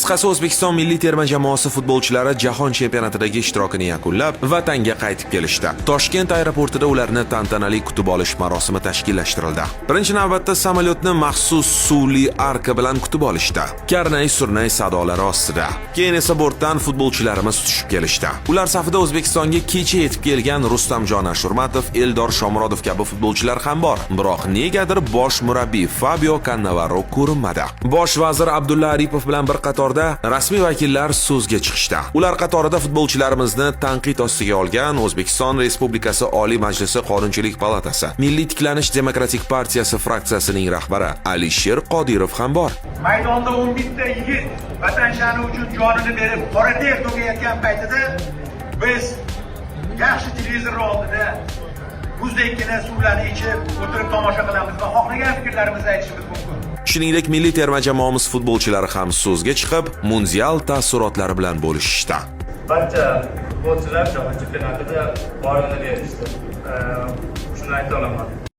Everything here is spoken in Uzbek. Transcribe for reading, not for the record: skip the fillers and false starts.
Qisqasi, O'zbekiston milliy terma jamoasi futbolchilari jahon chempionatidagi ishtirokini yakunlab, vatanga qaytib kelishdi. Toshkent aeroportida ularni tantanali kutib olish marosimi tashkillashtirildi. Birinchi navbatda samolyotni maxsus suvli arka bilan kutib olishdi. Karnay-surnay sadolari ostida. Keyin esa bortdan futbolchilarimiz tushib kelishdi. Ular safida O'zbekistonga kecha yetib kelgan Rustamjon Ashurmatov, Eldor Shomurodov kabi futbolchilar ham bor. Biroq negadir bosh murabbiy Fabio Cannavaro ko'rinmadi. Bosh vazir Abdulla Aripov bilan bir qatorda rasmiy vakillar so'zga chiqishdi. Ular qatorida futbolchilarimizni tanqid ostiga olgan O'zbekiston Respublikasi Oliy Majlisi Qonunchilik palatasi, Milliy tiklanish demokratik partiyasi fraksiyasining rahbari Alisher Qodirov ham bor. Maydonda 11 ta yigit vatan sha'ni uchun jonini berib, qora ter to'kayotgan paytida biz yaxshi televizor oldida muzdekkina suvlarni ichib o'tirib tomosha qilamiz va xohlagan fikrlarimizni aytishimiz mumkin. Shuningdek, milliy terma jamoamiz futbolchilari ham so'zga chiqib, mundial taassurotlari bilan bo'lishdi. Barcha futbolchilar jahon chempionatida borini berishdi. Shuni ayta olaman.